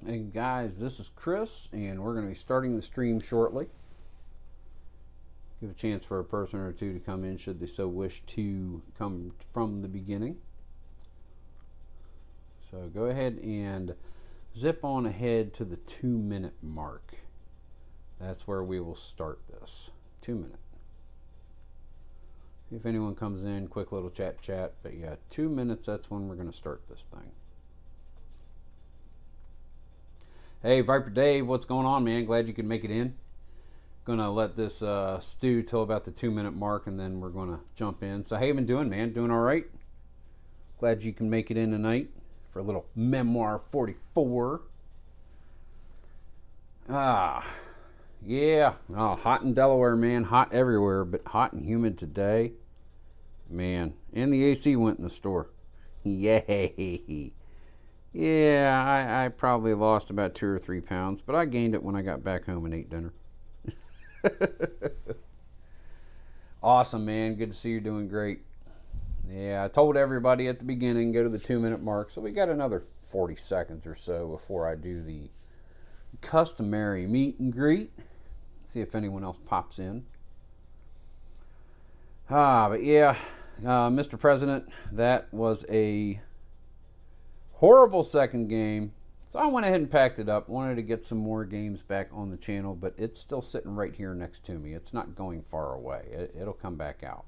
Hey guys, this is Chris, and we're going to be starting the stream shortly. Give a chance for a person or two to come in should they so wish to come from the beginning. So go ahead and zip on ahead to the 2-minute mark. That's where we will start this. 2 minutes. If anyone comes in, quick little chat. But yeah, 2 minutes, that's when we're going to start this thing. Hey, Viper Dave, what's going on, man? Glad you could make it in. Gonna let this stew till about the 2-minute mark, and then we're gonna jump in. So how you been doing, man? Doing all right? Glad you can make it in tonight for a little Memoir 44. Yeah. Oh, hot in Delaware, man. Hot everywhere, but hot and humid today. Man, and the AC went in the store. Yay. Yeah, I probably lost about 2 or 3 pounds, but I gained it when I got back home and ate dinner. Awesome, man. Good to see you're doing great. Yeah, I told everybody at the beginning, go to the 2-minute mark, so we got another 40 seconds or so before I do the customary meet and greet. See if anyone else pops in. But yeah, Mr. President, that was a horrible second game. So I went ahead and packed it up. Wanted to get some more games back on the channel, but it's still sitting right here next to me. It's not going far away. It'll come back out.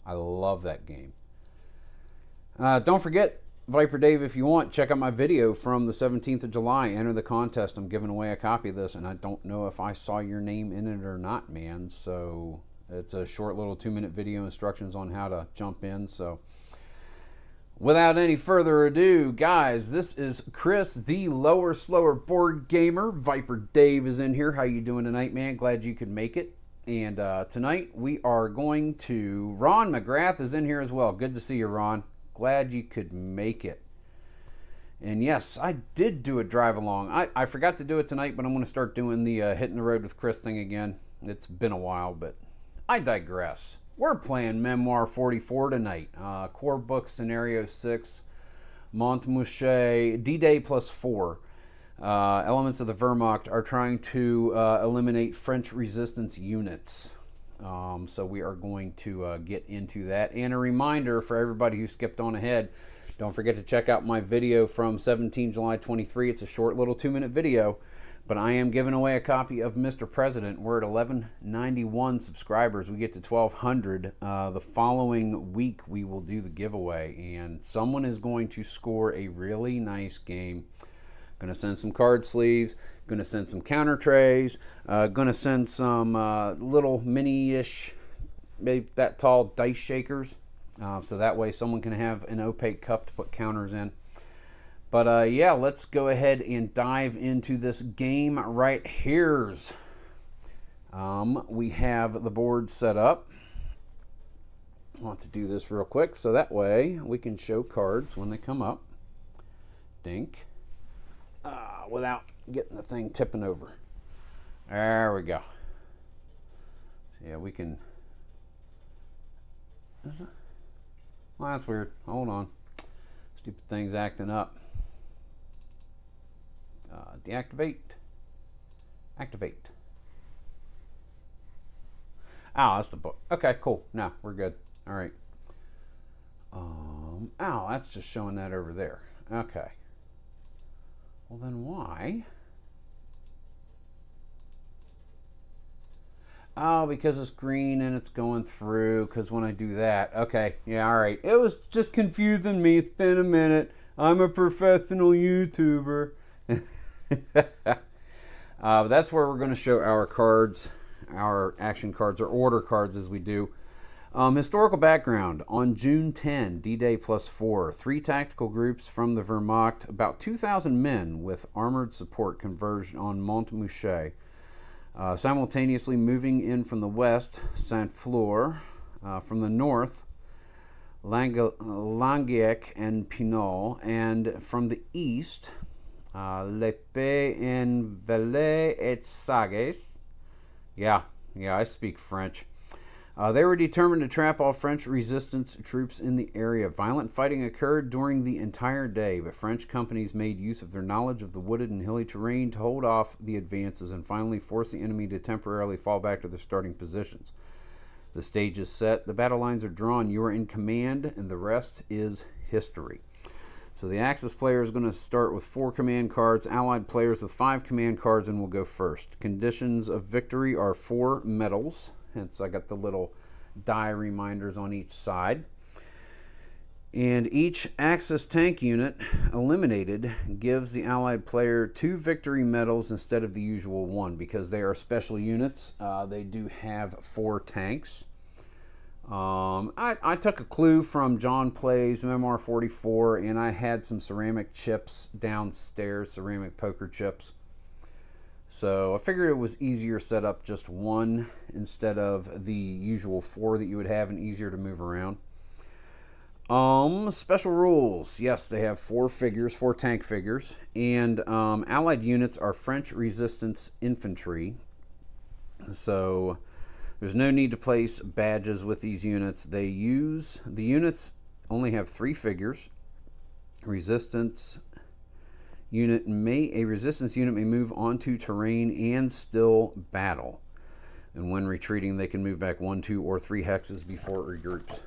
I love that game. Don't forget, Viper Dave, if you want, check out my video from the 17th of July. Enter the contest. I'm giving away a copy of this, and I don't know if I saw your name in it or not, man. So it's a short little 2-minute video instructions on how to jump in. So without any further ado, guys, this is Chris, the Lower Slower Board Gamer. Viper Dave is in here. How you doing tonight, man? Glad you could make it. And tonight we are going to... Ron McGrath is in here as well. Good to see you, Ron. Glad you could make it. And yes, I did do a drive along. I forgot to do it tonight, but I'm going to start doing the Hitting the Road with Chris thing again. It's been a while, but I digress. We're playing Memoir 44 tonight. Core book scenario 6, Mont Mouchet, D-Day +4. Elements of the Wermacht are trying to eliminate French resistance units. So we are going to get into that. And a reminder for everybody who skipped on ahead, don't forget to check out my video from 17 July 23. It's a short little 2-minute video. But I am giving away a copy of Mr. President. We're at 1191 subscribers. We get to 1,200. The following week, we will do the giveaway. And someone is going to score a really nice game. Going to send some card sleeves. Going to send some counter trays. Going to send some little mini-ish, maybe that tall dice shakers. So that way someone can have an opaque cup to put counters in. But yeah, let's go ahead and dive into this game right here. We have the board set up. I want to do this real quick so that way we can show cards when they come up. Dink. Without getting the thing tipping over. There we go. So yeah, we can... Well, that's weird. Hold on. Stupid thing's acting up. Deactivate. Activate. Oh, that's the book. Okay, cool. No, we're good. All right. Oh, that's just showing that over there. Okay. Well, then why? Oh, because it's green and it's going through. Because when I do that. Okay. Yeah, all right. It was just confusing me. It's been a minute. I'm a professional YouTuber. That's where we're going to show our cards, our action cards, or order cards as we do. Historical background. On June 10, D-Day +4, 3 tactical groups from the Wehrmacht, about 2,000 men with armored support converged on Mont Mouchet. Simultaneously moving in from the west, Saint-Flour, from the north, Languedoc and Pinot, and from the east, L'Épée en Valais et Sages. Yeah, I speak French. They were determined to trap all French resistance troops in the area. Violent fighting occurred during the entire day, but French companies made use of their knowledge of the wooded and hilly terrain to hold off the advances and finally force the enemy to temporarily fall back to their starting positions. The stage is set, the battle lines are drawn, you are in command, and the rest is history. So the Axis player is going to start with 4 command cards, Allied players with 5 command cards, and will go first. Conditions of victory are 4 medals. Hence, I got the little die reminders on each side. And each Axis tank unit eliminated gives the Allied player 2 victory medals instead of the usual 1 because they are special units. They do have 4 tanks. I took a clue from John Plays Memoir 44, and I had some ceramic chips downstairs, ceramic poker chips. So I figured it was easier to set up just 1 instead of the usual 4 that you would have and easier to move around. Special rules. Yes, they have 4 figures, 4 tank figures. And Allied units are French resistance infantry. So there's no need to place badges with these units. The units only have 3 figures. A resistance unit may move onto terrain and still battle. And when retreating, they can move back 1, 2, or 3 hexes before it regroups.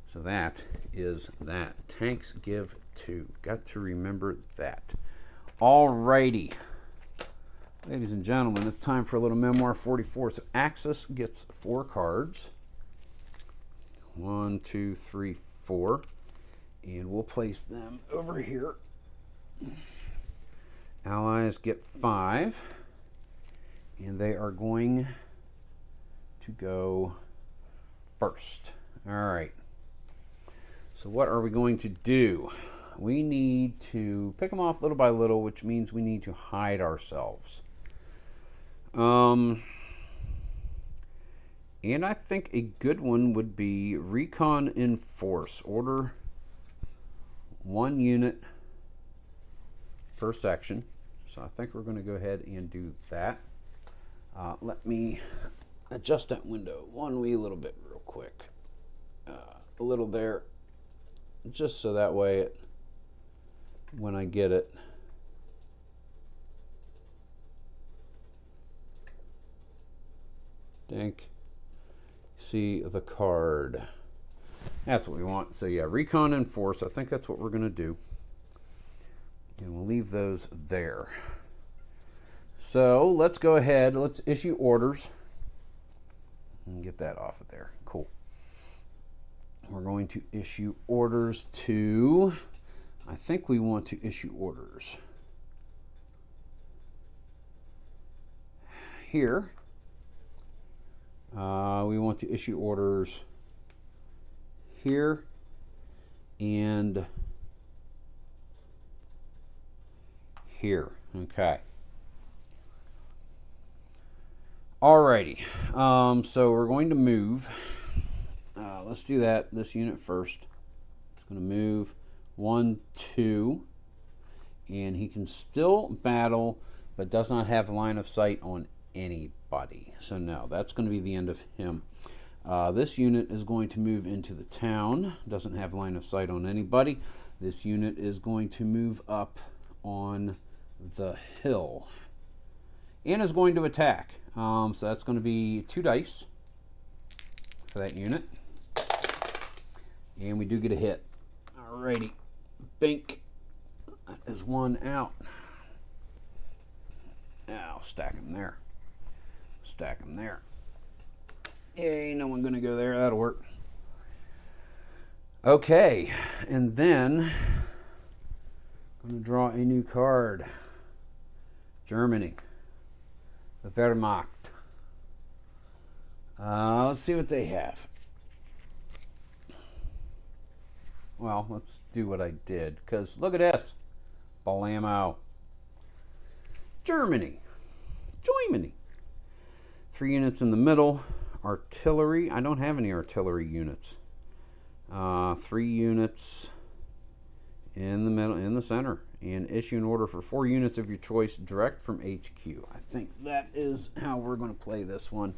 So that is that. Tanks give 2. Got to remember that. Alrighty. Ladies and gentlemen, it's time for a little Memoir 44. So Axis gets 4 cards. 1, 2, 3, 4. And we'll place them over here. Allies get 5. And they are going to go first. Alright. So what are we going to do? We need to pick them off little by little, which means we need to hide ourselves. And I think a good one would be Recon Enforce. Order 1 unit per section. So I think we're going to go ahead and do that. Let me adjust that window one wee little bit real quick. A little there. Just so that way, when I get it, see the card. That's what we want. So yeah, Recon and Force. I think that's what we're going to do. And we'll leave those there. So let's go ahead. Let's issue orders. And get that off of there. Cool. We're going to issue orders to, I think we want to issue orders here. We want to issue orders here and here. Okay. Alrighty. So we're going to move. Let's do that. This unit first. It's going to move 1, 2, and he can still battle, but does not have line of sight on anybody. So no, that's going to be the end of him. This unit is going to move into the town. Doesn't have line of sight on anybody. This unit is going to move up on the hill and is going to attack. So that's going to be 2 dice for that unit. And we do get a hit. Alrighty. Bink. That is 1 out. I'll stack him there. Stack him there. Yay, no one gonna go there. That'll work. Okay. And then I'm gonna draw a new card. Germany. The Wermacht. Let's see what they have. Well, let's do what I did, because look at this. Blammo. Germany. 3 units in the middle. Artillery. I don't have any artillery units. 3 units in the middle, in the center. And issue an order for 4 units of your choice direct from HQ. I think that is how we're going to play this one.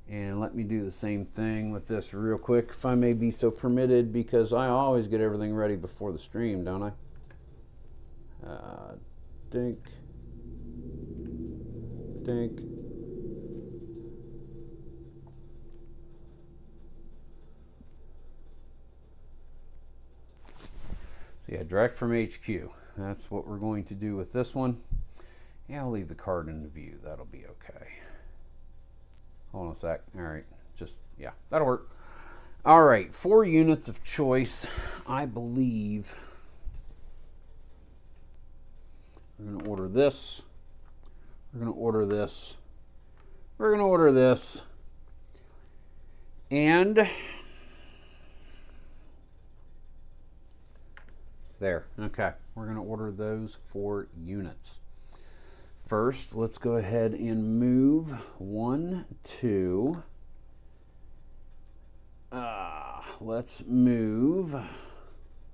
And let me do the same thing with this real quick, if I may be so permitted, because I always get everything ready before the stream, don't I? Dink. Dink. So yeah, direct from HQ. That's what we're going to do with this one. Yeah, I'll leave the card in the view. That'll be okay. Hold on a sec. All right. Just, yeah, that'll work. All right. 4 units of choice, I believe. We're going to order this. We're going to order this. We're going to order this. And there. Okay. We're going to order those 4 units. First, let's go ahead and move 1, 2. Let's move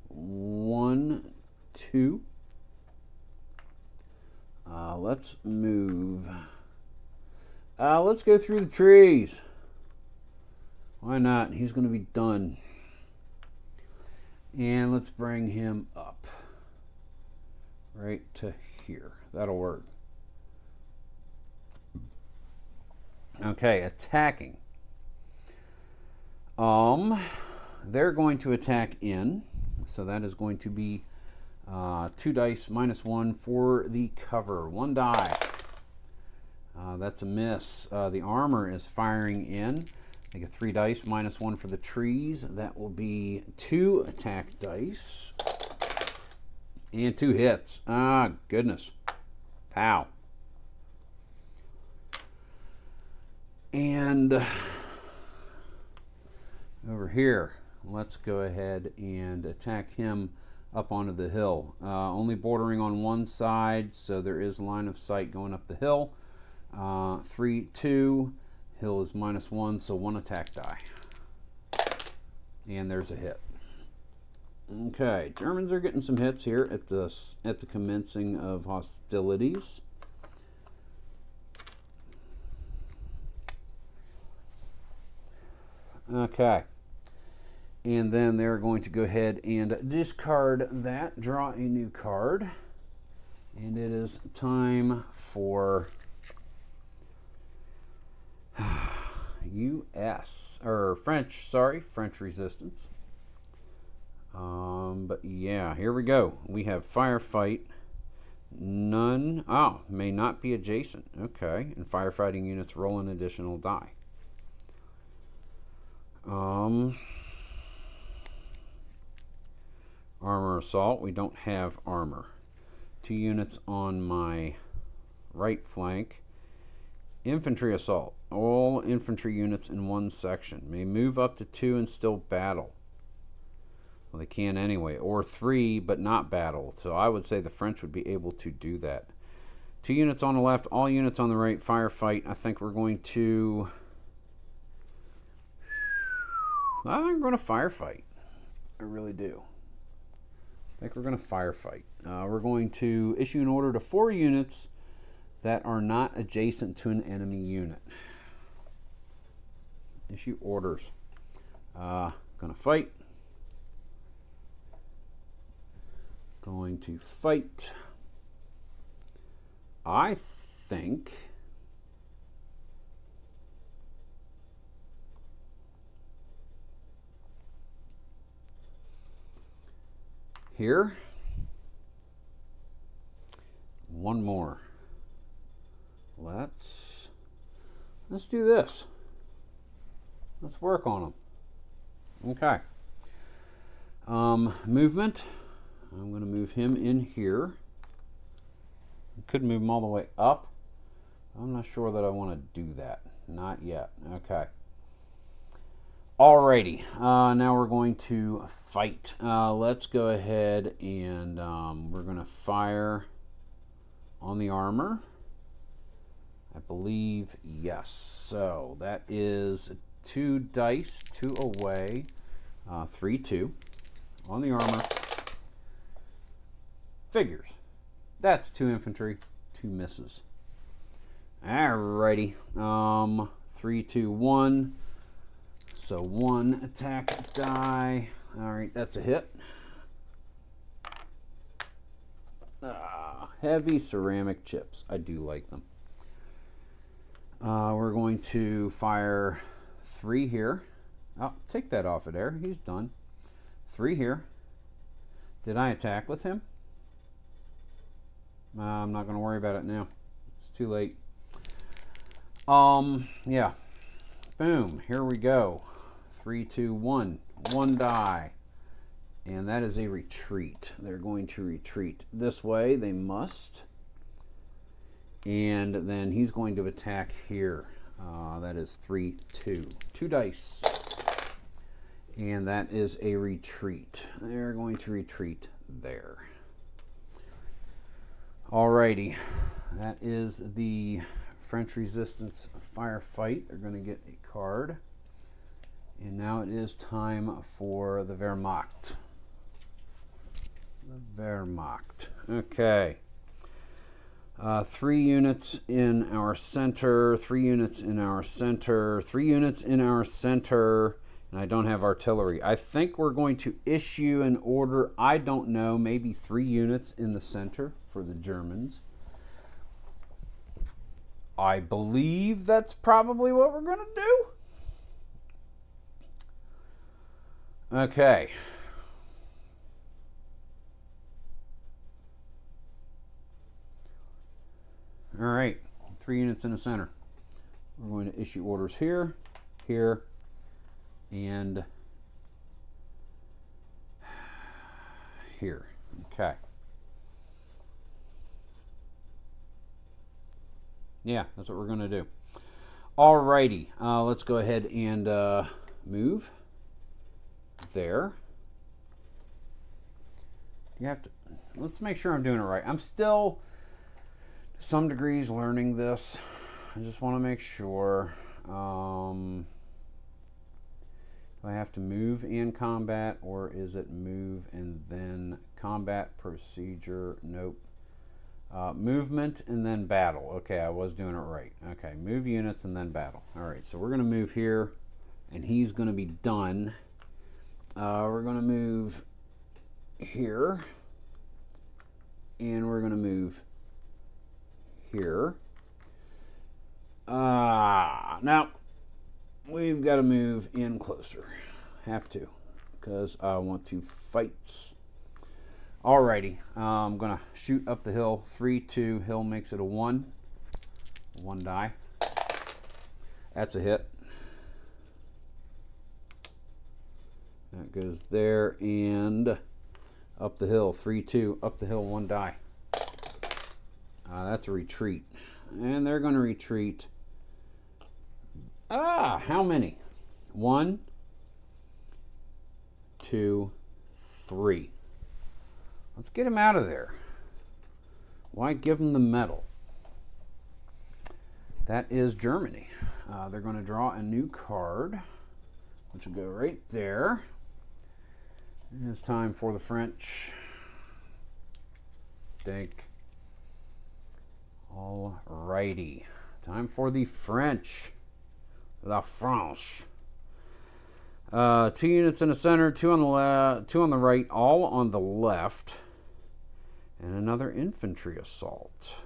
1, 2. Let's move. Let's go through the trees. Why not? He's going to be done. And let's bring him up. Right to here. That'll work. Okay, attacking. They're going to attack in, so that is going to be 2 dice -1 for the cover. 1 die. That's a miss. The armor is firing in. I get 3 dice -1 for the trees. That will be 2 attack dice and 2 hits. Ah, goodness. Pow. And over here, let's go ahead and attack him up onto the hill. Only bordering on one side, so there is line of sight going up the hill. 3, 2. Hill is -1, so 1 attack die. And there's a hit. Okay, Germans are getting some hits here at the commencing of hostilities. Okay, and then they're going to go ahead and discard that, draw a new card, and it is time for U.S. or French, sorry, French resistance. But yeah, here we go. We have firefight. None. Oh, may not be adjacent. Okay, and firefighting units roll an additional die. Armor assault. We don't have armor. 2 units on my right flank. Infantry assault. All infantry units in one section may move up to 2 and still battle. Well, they can anyway. Or 3 but not battle. So I would say the French would be able to do that. 2 units on the left. All units on the right. Firefight. I think we're going to firefight. I really do. I think we're going to firefight. We're going to issue an order to 4 units that are not adjacent to an enemy unit. Issue orders. Going to fight. Going to fight. I think here. 1 more. Let's do this. Let's work on them. Okay. Movement. I'm going to move him in here. Could move him all the way up. I'm not sure that I want to do that. Not yet. Okay. Alrighty. Now we're going to fight. Let's go ahead and we're going to fire on the armor. I believe yes. So that is 2 dice, 2 away, 3, 2 on the armor. Figures. That's 2 infantry, 2 misses. Alrighty. 3, 2, 1. So 1 attack die. All right, that's a hit. Heavy ceramic chips. I do like them. We're going to fire 3 here. Oh, take that off of there. He's done. 3 here. Did I attack with him? I'm not going to worry about it now. It's too late. Yeah. Boom. Here we go. 3, 2, 1. 1 die. And that is a retreat. They're going to retreat this way. They must. And then he's going to attack here. That is 3, 2. 2 dice. And that is a retreat. They're going to retreat there. Alrighty. That is the French Resistance firefight. They're going to get a card. And now it is time for the Wehrmacht. The Wehrmacht. Okay. 3 units in our center, 3 units in our center, 3 units in our center, and I don't have artillery. I think we're going to issue an order, I don't know, maybe 3 units in the center for the Germans. I believe that's probably what we're going to do. Okay. All right, 3 units in the center. We're going to issue orders here, here, and here. Okay. Yeah, that's what we're going to do. All righty, let's go ahead and move there. You have to. Let's make sure I'm doing it right. I'm still, to some degrees, learning this. I just want to make sure. Do I have to move and combat, or is it move and then combat procedure? Nope. Movement and then battle. Okay, I was doing it right. Okay, move units and then battle. All right, so we're going to move here, and he's going to be done. We're going to move here, and we're going to move here. Now, we've got to move in closer. Have to, because I want to fight. Alrighty, I'm going to shoot up the hill. 3, 2, hill makes it a 1. 1 die. That's a hit. That goes there and up the hill. 3, 2, up the hill, 1 die. That's a retreat. And they're going to retreat. How many? 1, 2, 3. Let's get him out of there. Why give him the medal? That is Germany. They're going to draw a new card, which will go right there. And it's time for the French. Think. All righty. Time for the French. La France. 2 units in the center, 2 on the left, 2 on the right, all on the left, and another infantry assault.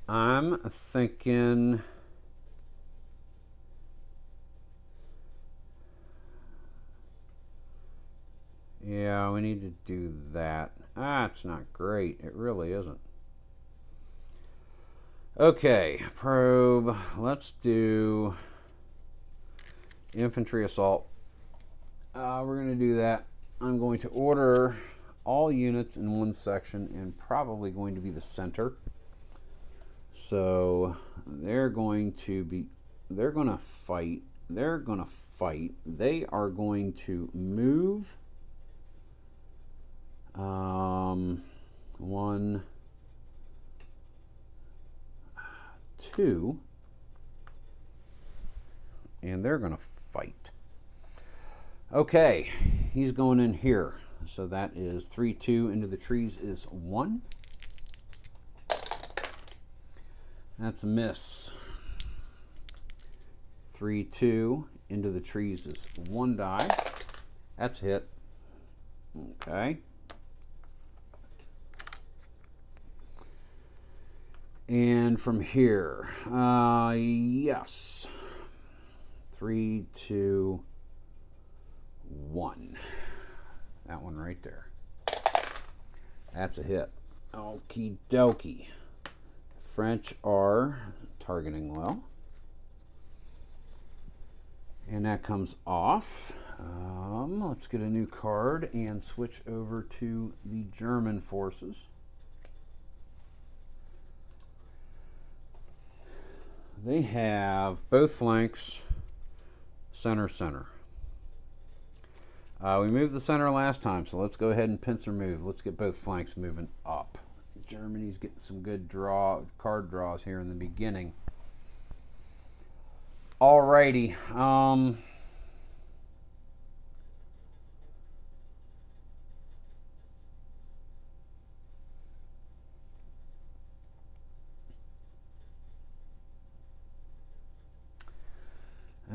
I'm thinking. Yeah, we need to do that. It's not great. It really isn't. Okay, probe. Let's do infantry assault. We're going to do that. I'm going to order all units in one section and probably going to be the center. So they're going to fight. They're going to fight. They are going to move. 1, 2, and they're going to fight. Okay, he's going in here. So that is 3-2 into the trees is 1. That's a miss. 3-2 into the trees is 1 die. That's a hit. Okay. And from here, yes. 3, 2, 1. That one right there. That's a hit. Okie dokie. French are targeting well. And that comes off. Let's get a new card and switch over to the German forces. They have both flanks, center. We moved the center last time, so let's go ahead and pincer move. Let's get both flanks moving up. Germany's getting some good card draws here in the beginning. Alrighty.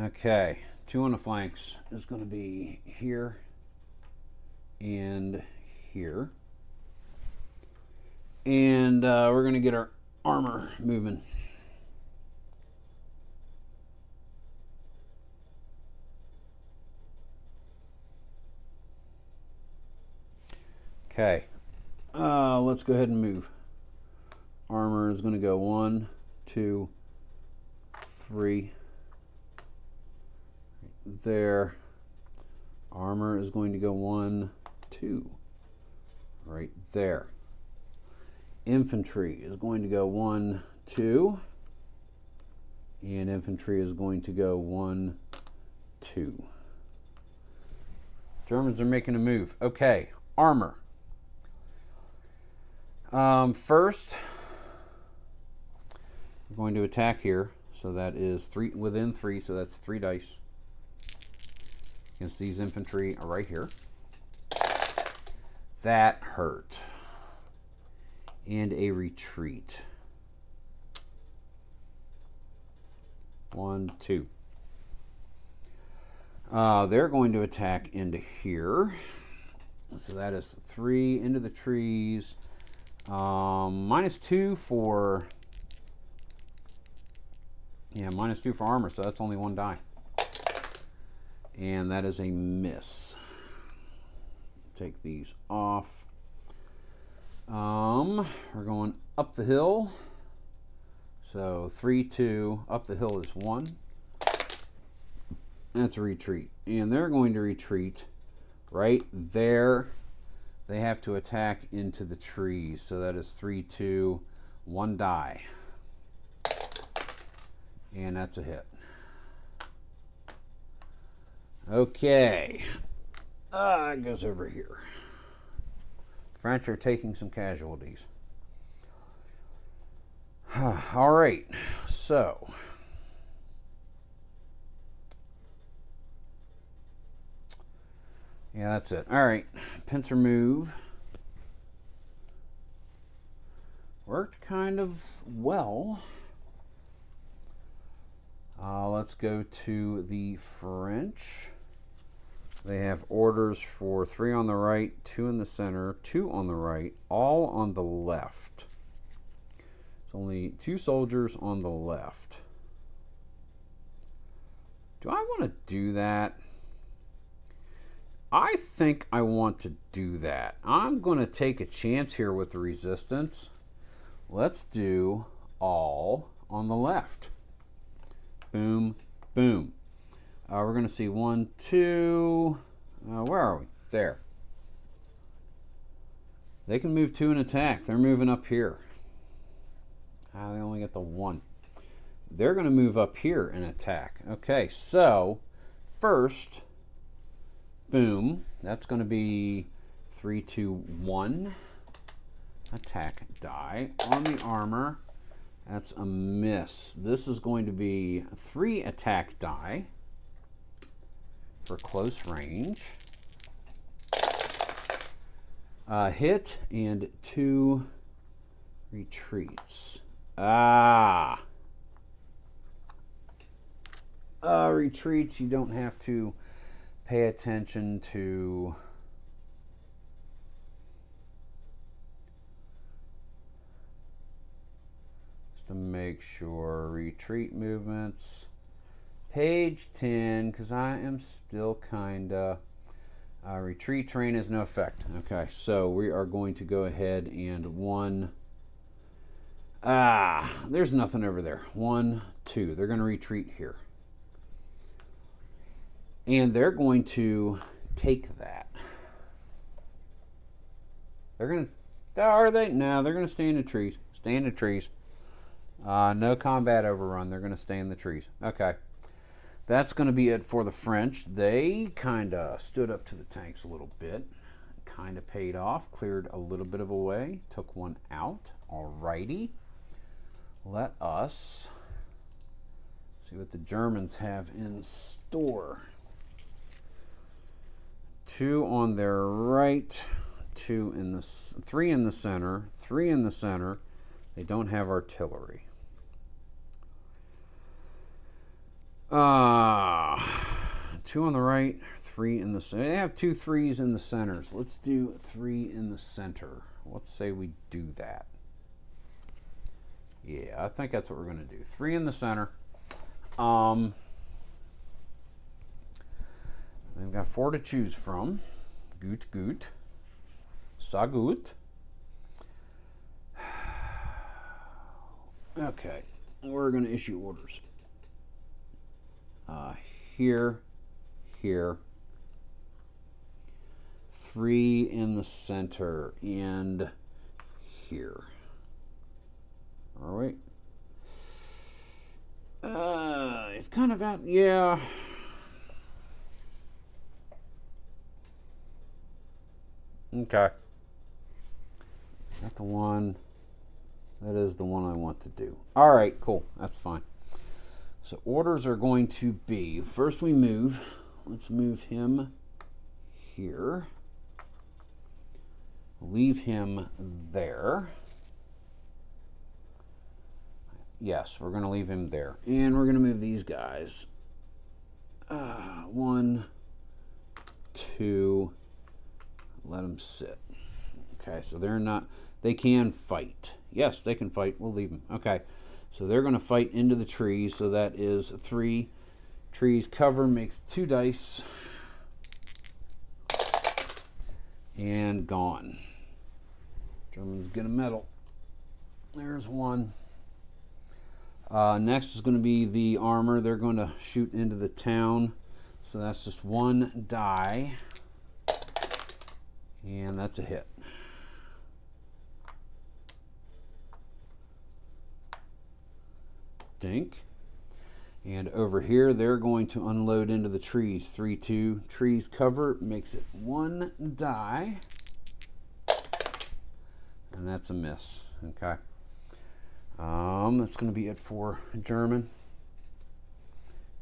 Okay, 2 on the flanks is going to be here and here. And we're going to get our armor moving. Okay, let's go ahead and move. Armor is going to go 1, 2, 3. There. Armor is going to go 1, 2. Right there. Infantry is going to go 1, 2. And infantry is going to go 1, 2. Germans are making a move. Okay, armor. First, we're going to attack here. So that is 3 within 3, so that's 3 dice. Against these infantry are right here. That hurt. And a retreat. 1, 2. They're going to attack into here. So that is 3 into the trees. -2 for... Yeah, -2 for armor, so that's only 1 die. And that is a miss. Take these off. We're going up the hill. So 3, 2, up the hill is 1. That's a retreat. And they're going to retreat right there. They have to attack into the trees. So that is 3, 2, 1 die. And that's a hit. Okay. It goes over here. French are taking some casualties. All right. So. Yeah, that's it. All right. Pincer move. Worked kind of well. Let's go to the French. They have orders for 3 on the right, 2 in the center, 2 on the right, all on the left. It's only 2 soldiers on the left. Do I want to do that? I think I want to do that. I'm going to take a chance here with the resistance. Let's do all on the left. Boom, boom. We're going to see 1, 2. Where are we? There. They can move 2 and attack. They're moving up here. They only get the 1. They're going to move up here and attack. Okay, so first, boom. That's going to be 3, 2, 1. Attack die on the armor. That's a miss. This is going to be 3 attack die. for close range. Hit and 2 retreats. Retreats, you don't have to pay attention to just to make sure. Retreat movements. Page 10, because I am still kind of... retreat terrain has no effect. Okay, so we are going to go ahead and 1... there's nothing over there. 1, 2. They're going to retreat here. And they're going to take that. They're going to... Are they? No, they're going to stay in the trees. Stay in the trees. No combat overrun. They're going to stay in the trees. Okay. That's going to be it for the French. They kind of stood up to the tanks a little bit. Kind of paid off. Cleared a little bit of a way. Took one out. Alrighty. Let us see what the Germans have in store. 2 on their right. 3 in the center. 3 in the center. They don't have artillery. 2 on the right, 3 in the center. They have 2 3s in the centers. Let's do 3 in the center. Let's say we do that. Yeah, I think that's what we're going to do. 3 in the center. They've got 4 to choose from. Gut, gut. Sa gut. Okay, we're going to issue orders. Here, here, 3 in the center, and here. All right. It's kind of out, yeah. Okay. That's the one. That is the one I want to do. All right, cool. That's fine. So orders are going to be, first we move. Let's move him here. Leave him there. Yes, we're going to leave him there. And we're going to move these guys. 1, 2, let them sit. Okay, so they're not, they can fight. Yes, they can fight. We'll leave them. Okay. So they're going to fight into the trees. So that is 3 trees cover, makes 2 dice. And gone. Germans get a medal. There's 1. Next is going to be the armor. They're going to shoot into the town. So that's just 1 die. And that's a hit. Dink. And over here, they're going to unload into the trees. 3, 2. Trees cover makes it 1 die. And that's a miss. Okay. That's going to be it for German.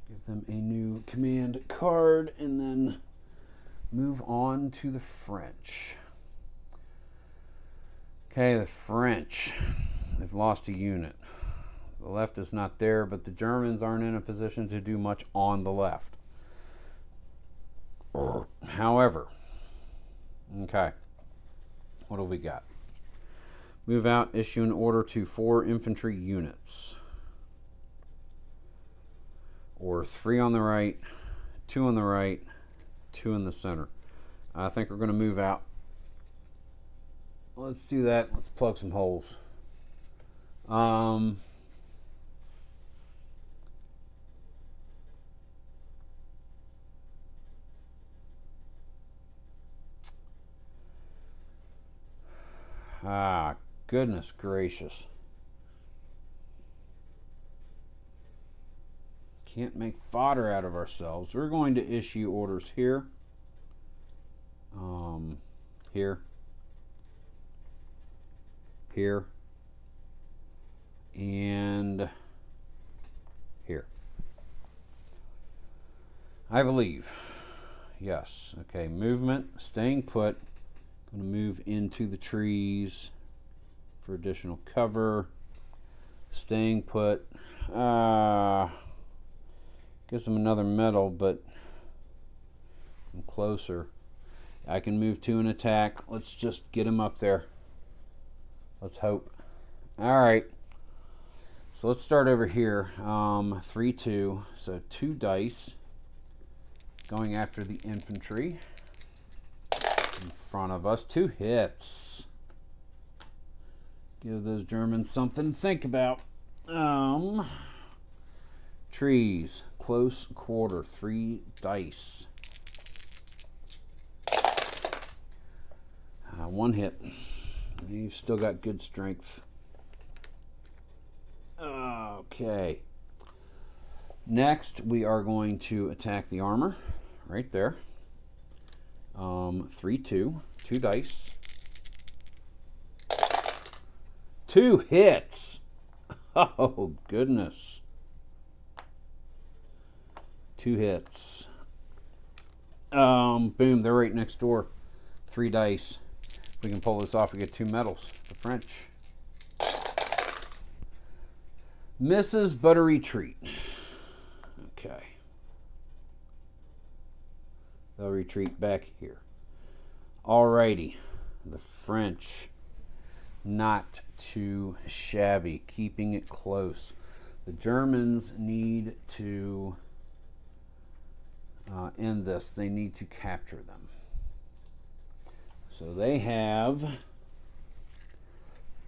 Give them a new command card and then move on to the French. Okay, the French. They've lost a unit. The left is not there, but the Germans aren't in a position to do much on the left. However, okay, what have we got? Move out, issue an order to 4 infantry units. Or 3 on the right, 2 on the right, 2 in the center. I think we're going to move out. Let's do that. Let's plug some holes. Goodness gracious. Can't make fodder out of ourselves. We're going to issue orders here. Here. Here. And here. I believe Yes. Okay, movement, staying put. I'm going to move into the trees for additional cover. Staying put. Gives them another medal, but I'm closer. I can move to an attack. Let's just get him up there. Let's hope. All right. So let's start over here. 3-2. So 2 dice. Going after the infantry. In front of us. 2 hits. Give those Germans something to think about. Trees. Close quarter. 3 dice. 1 hit. You've still got good strength. Okay. Next, we are going to attack the armor. Right there. 3-2. 2 dice. 2 hits. Oh, goodness. 2 hits. Boom, they're right next door. 3 dice. If we can pull this off, we get 2 medals. The French. Misses, but a retreat. Okay. They'll retreat back here. Alrighty. The French. Not too shabby. Keeping it close. The Germans need to end this. They need to capture them. So they have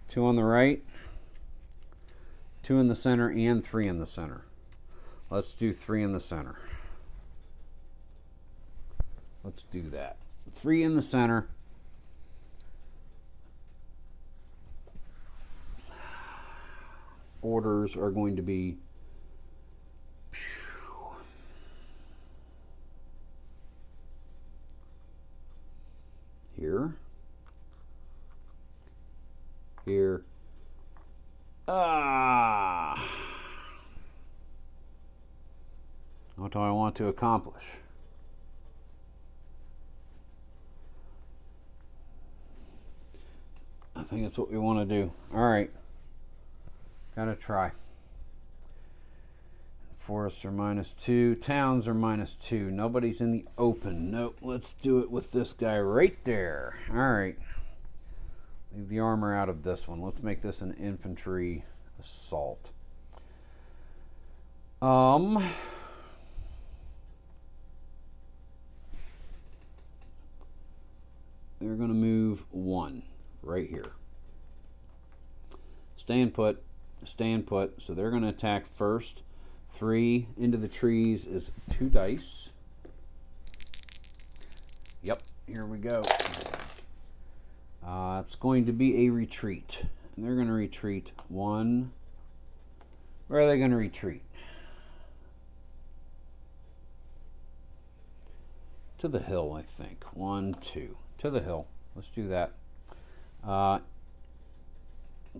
2 on the right, 2 in the center, and 3 in the center. Let's do 3 in the center. Let's do that. 3 in the center. Orders are going to be here. Here. What do I want to accomplish? I think that's what we want to do. All right. Gotta try. Forests are -2. Towns are -2. Nobody's in the open. Nope. Let's do it with this guy right there. All right. Leave the armor out of this one. Let's make this an infantry assault. They're going to move 1 right here. Staying put. Staying put. So they're going to attack first. 3 into the trees is 2 dice. Yep, here we go. It's going to be a retreat. And they're going to retreat 1. Where are they going to retreat? To the hill, I think. 1, 2. To the hill. Let's do that.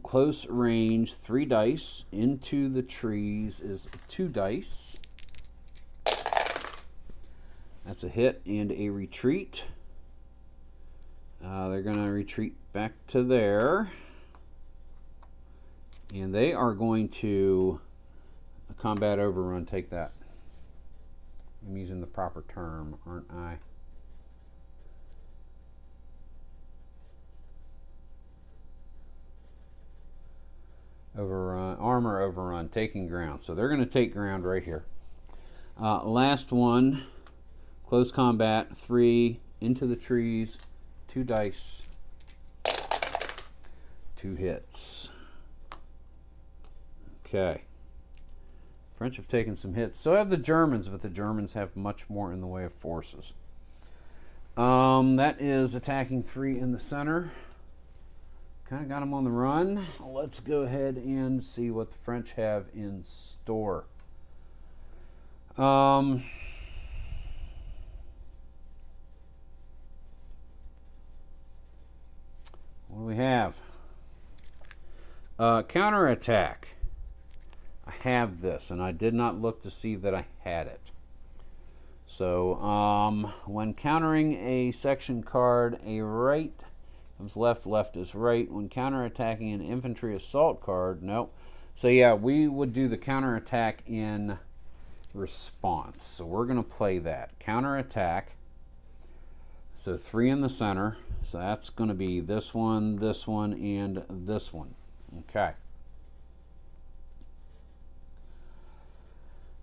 Close range, 3 dice. Into the trees is 2 dice. That's a hit and a retreat. They're going to retreat back to there. And they are going to a combat overrun. Take that. I'm using the proper term, aren't I? Overrun, armor overrun, taking ground. So they're going to take ground right here. Last one, close combat, 3 into the trees, 2 dice, 2 hits. Okay. French have taken some hits. So have the Germans, but the Germans have much more in the way of forces. That is attacking 3 in the center. Kind of got them on the run. Let's go ahead and see what the French have in store. What do we have? Counterattack. I have this, and I did not look to see that I had it. So when countering a section card, a right comes left, left is right. When counterattacking an infantry assault card, no. So yeah, we would do the counterattack in response. So we're going to play that. Counterattack. So 3 in the center. So that's going to be this one, and this one. Okay.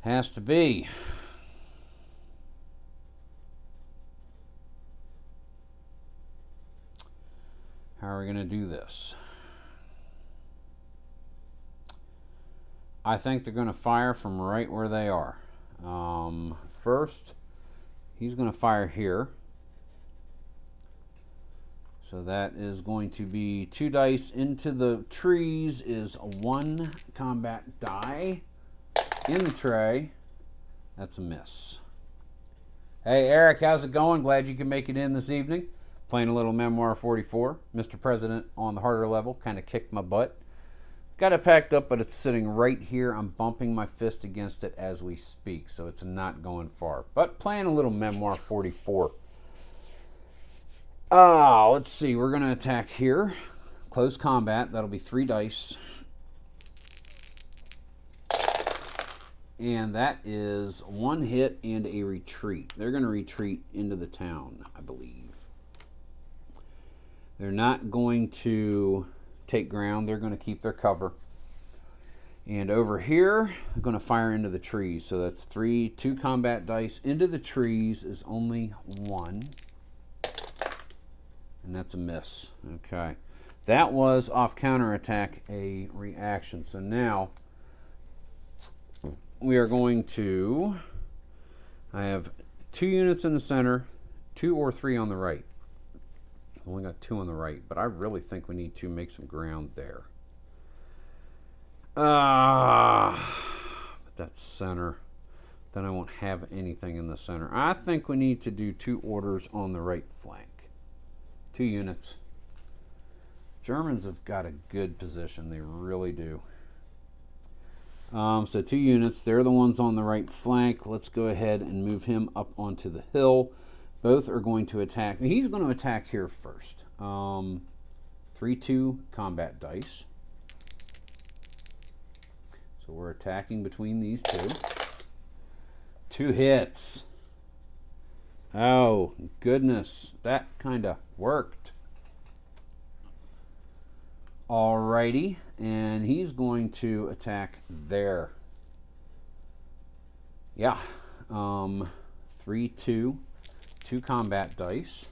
Has to be. How are we going to do this? I think they're going to fire from right where they are. First, he's going to fire here. So that is going to be 2 dice into the trees is 1 combat die in the tray. That's a miss. Hey, Eric, how's it going? Glad you can make it in this evening. Playing a little Memoir 44. Mr. President on the harder level. Kind of kicked my butt. Got it packed up, but it's sitting right here. I'm bumping my fist against it as we speak, so it's not going far. But playing a little Memoir 44. Let's see. We're going to attack here. Close combat. That'll be 3 dice. And that is 1 hit and a retreat. They're going to retreat into the town, I believe. They're not going to take ground. They're going to keep their cover. And over here, they're going to fire into the trees. So that's 2 combat dice into the trees is only 1. And that's a miss. Okay. That was off counterattack a reaction. So now we are going to, I have 2 units in the center, 2 or 3 on the right. I've only got 2 on the right, but I really think we need to make some ground there. But that's center. Then I won't have anything in the center. I think we need to do 2 orders on the right flank. 2 units. Germans have got a good position. They really do. So 2 units. They're the ones on the right flank. Let's go ahead and move him up onto the hill. Both are going to attack. He's going to attack here first. 3-2 combat dice. So we're attacking between these 2. 2 hits. Oh, goodness. That kind of worked. Alrighty. And he's going to attack there. Yeah. 3-2. 2 combat dice.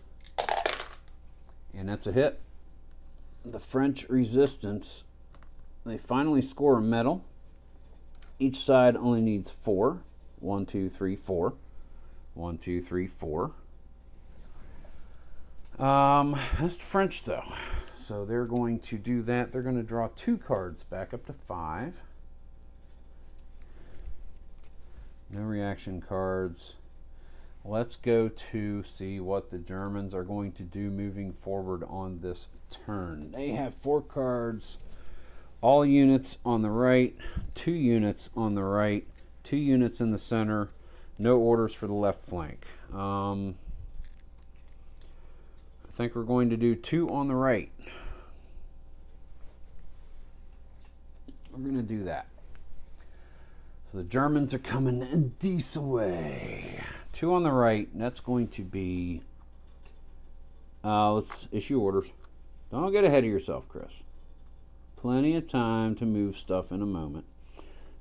And that's a hit. The French resistance, they finally score a medal. Each side only needs 4. 1, 2, 3, 4. 1, 2, 3, 4. That's the French, though. So they're going to do that. They're going to draw 2 cards back up to 5. No reaction cards. Let's go to see what the Germans are going to do moving forward on this turn. They have 4 cards. All units on the right, 2 units on the right, 2 units in the center, no orders for the left flank. I think we're going to do 2 on the right. We're going to do that. So the Germans are coming this way. 2 on the right, and that's going to be, let's issue orders. Don't get ahead of yourself, Chris. Plenty of time to move stuff in a moment.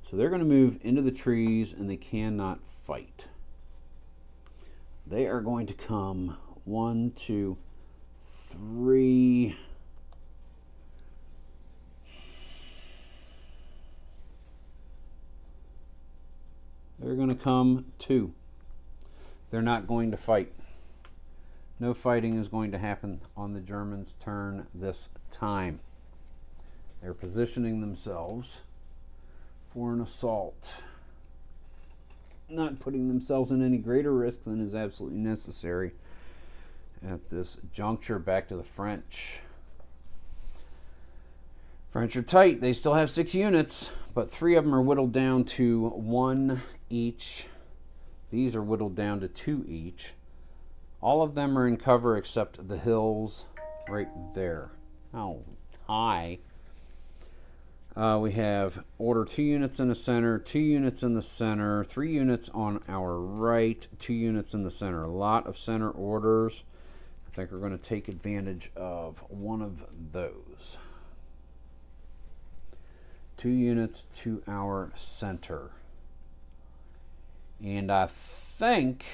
So they're going to move into the trees, and they cannot fight. They are going to come 1, 2, 3. They're going to come 2. They're not going to fight. No fighting is going to happen on the Germans' turn this time. They're positioning themselves for an assault. Not putting themselves in any greater risk than is absolutely necessary at this juncture. Back to the French. French are tight. They still have 6 units, but 3 of them are whittled down to 1 each. These are whittled down to 2 each. All of them are in cover except the hills right there. Oh, hi. We have order 2 units in the center, 2 units in the center, 3 units on our right, 2 units in the center. A lot of center orders. I think we're going to take advantage of one of those. 2 units to our center. And I think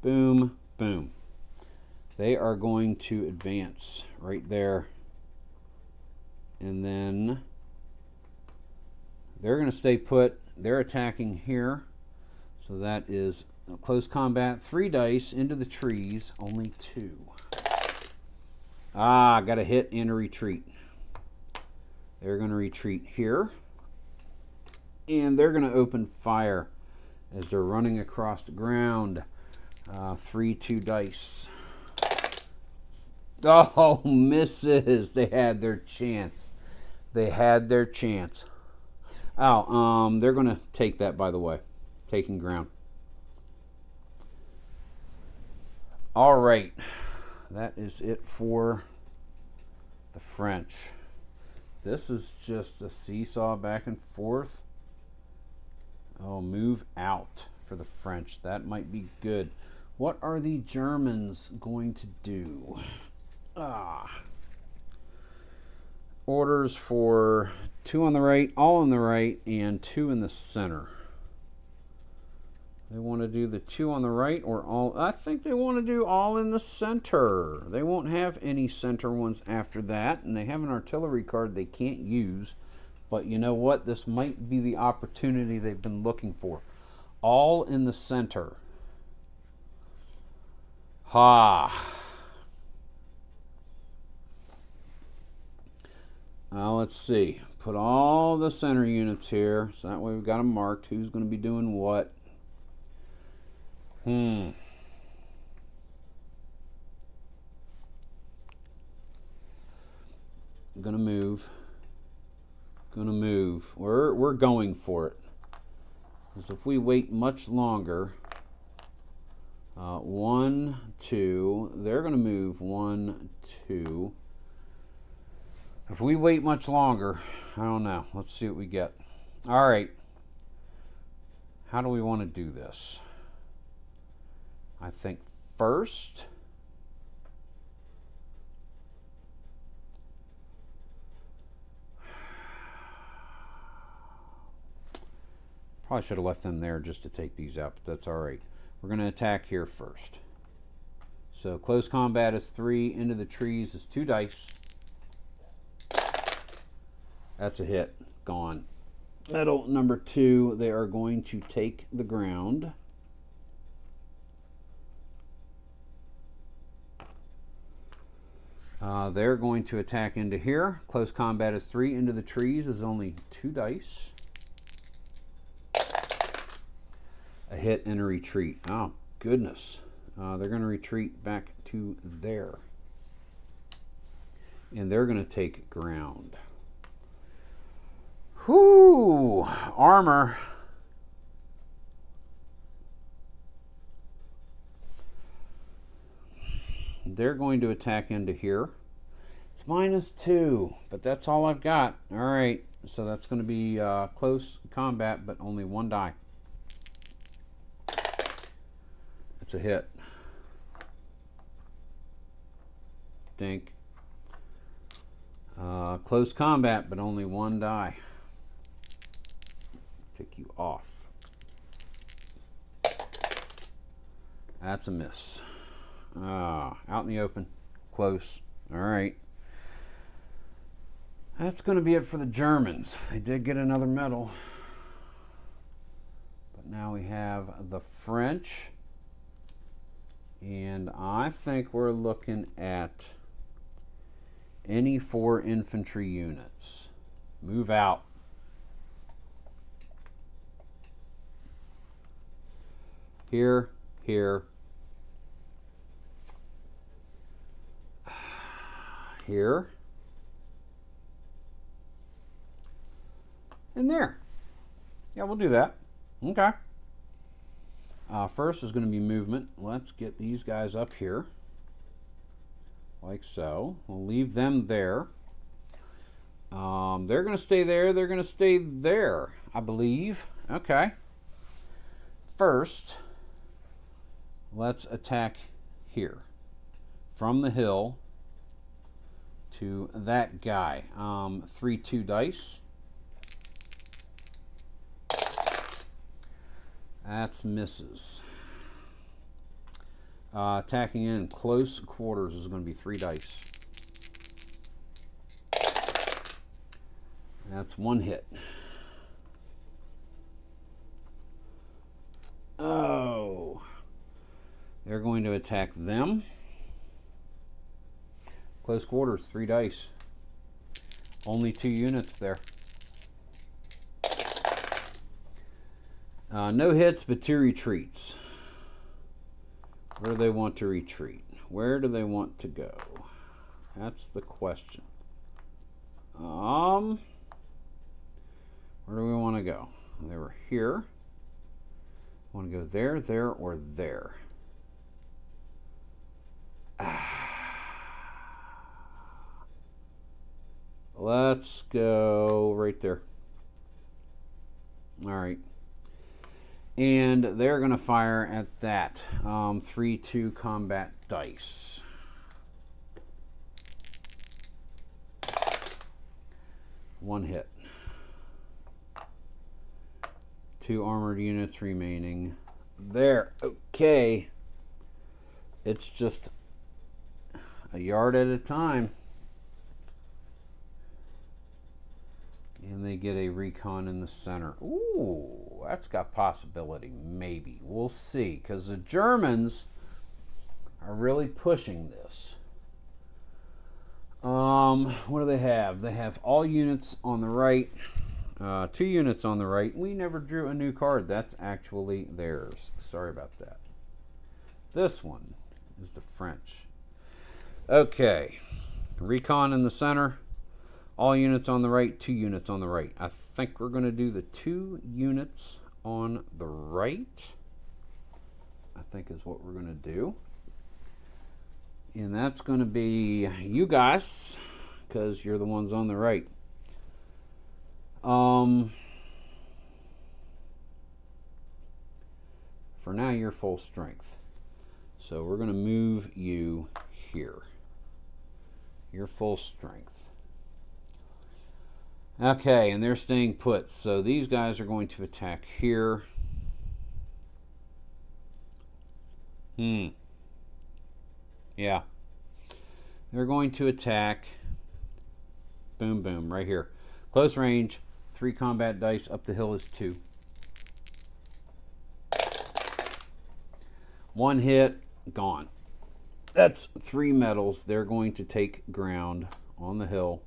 boom, boom. They are going to advance right there. And then they're going to stay put. They're attacking here. So that is close combat. 3 dice into the trees. Only 2. Got a hit and a retreat. They're going to retreat here. And they're going to open fire as they're running across the ground. 3 2 dice. Oh, misses. They had their chance. They had their chance. Oh, they're going to take that, by the way. Taking ground. All right. That is it for the French. This is just a seesaw back and forth. Oh, move out for the French. That might be good. What are the Germans going to do? Orders for 2 on the right, all on the right, and 2 in the center. They want to do the 2 on the right or all? I think they want to do all in the center. They won't have any center ones after that, and they have an artillery card they can't use. But you know what? This might be the opportunity they've been looking for. All in the center. Ha! Let's see. Put all the center units here. So that way we've got them marked. Who's going to be doing what? Gonna move. Gonna move. We're going for it. Because if we wait much longer, 1, 2, they're gonna move 1, 2. If we wait much longer, I don't know. Let's see what we get. All right. How do we want to do this? I think first, probably should have left them there just to take these out, but that's all right. We're going to attack here first. So close combat is 3. Into the trees is 2 dice. That's a hit. Gone. Medal number 2. They are going to take the ground. They're going to attack into here. Close combat is 3. Into the trees is only 2 dice. A hit and a retreat. Oh, goodness. They're going to retreat back to there. And they're going to take ground. Whoo! Armor. They're going to attack into here. It's -2, but that's all I've got. All right, so that's going to be close combat, but only 1 die. It's a hit. Dink. Close combat, but only 1 die. Take you off. That's a miss. Out in the open. Close. All right. That's going to be it for the Germans. They did get another medal. But now we have the French. And I think we're looking at any 4 infantry units. Move out. Here, here, here, in there. Yeah, we'll do that. Okay. First is going to be movement. Let's get these guys up here. Like so. We'll leave them there. They're going to stay there. They're going to stay there, I believe. Okay. First, let's attack here. From the hill to that guy. 3-2 dice. That's misses. Attacking in close quarters is going to be 3 dice. That's 1 hit. Oh. They're going to attack them. Close quarters, 3 dice. Only 2 units there. No hits, but 2 retreats. Where do they want to retreat? Where do they want to go? That's the question. Where do we want to go? They were here. Want to go there, there, or there? Let's go right there. All right. And they're going to fire at that 3-2 combat dice. One hit. 2 armored units remaining. There. Okay. It's just a yard at a time. And they get a recon in the center. Ooh, that's got possibility. Maybe. We'll see. Because the Germans are really pushing this. What do they have? They have all units on the right. 2 units on the right. We never drew a new card. That's actually theirs. Sorry about that. This one is the French. Okay. Recon in the center. All units on the right, 2 units on the right. I think we're going to do the 2 units on the right. I think is what we're going to do. And that's going to be you guys, because you're the ones on the right. For now, you're full strength. So we're going to move you here. You're full strength. Okay, and they're staying put. So these guys are going to attack here. Yeah. They're going to attack. Boom, boom, right here. Close range. 3 combat dice. Up the hill is 2. 1 hit. Gone. That's 3 medals. They're going to take ground on the hill.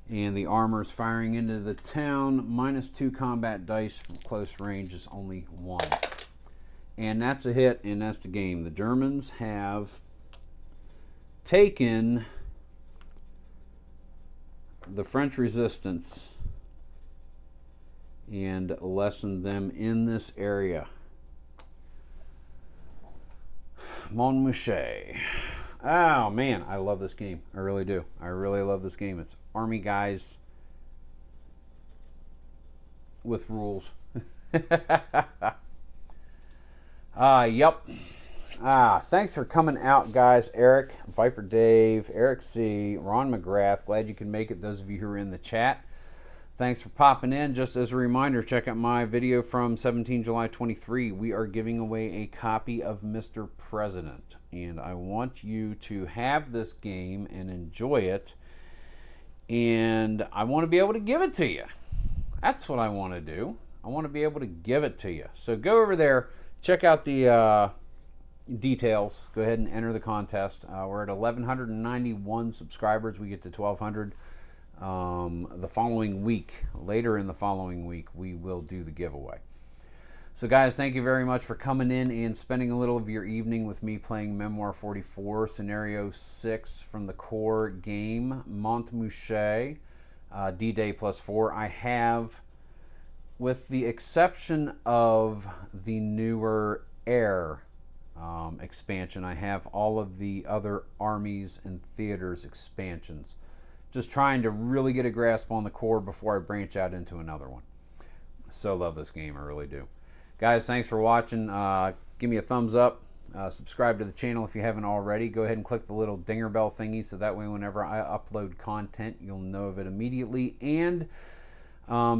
And the armor's firing into the town. -2 combat dice from close range is only 1. And that's a hit, and that's the game. The Germans have taken the French resistance and lessened them in this area. Mont Mouchet. Oh, man, I love this game. I really do. I really love this game. It's army guys with rules. Yep. Thanks for coming out, guys. Eric, Viper Dave, Eric C., Ron McGrath. Glad you can make it, those of you who are in the chat. Thanks for popping in. Just as a reminder, check out my video from 17 July 23. We are giving away a copy of Mr. President. And I want you to have this game and enjoy it. And I want to be able to give it to you. That's what I want to do. I want to be able to give it to you. So go over there, check out the details. Go ahead and enter the contest. We're at 1,191 subscribers. We get to 1,200. The following week, later in the following week, we will do the giveaway. So guys, thank you very much for coming in and spending a little of your evening with me playing Memoir 44, Scenario 6 from the core game, Mont Mouchet. D-Day +4. I have, with the exception of the newer Air expansion, I have all of the other Armies and Theaters expansions. Just trying to really get a grasp on the core before I branch out into another one. So love this game, I really do. Guys, thanks for watching. Give me a thumbs up. Subscribe to the channel if you haven't already. Go ahead and click the little dinger bell thingy so that way whenever I upload content, you'll know of it immediately. And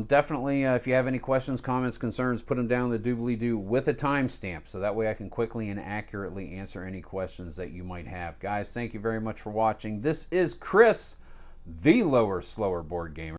definitely, if you have any questions, comments, concerns, put them down in the doobly-doo with a timestamp so that way I can quickly and accurately answer any questions that you might have. Guys, thank you very much for watching. This is Chris, the Lower Slower Board Gamer.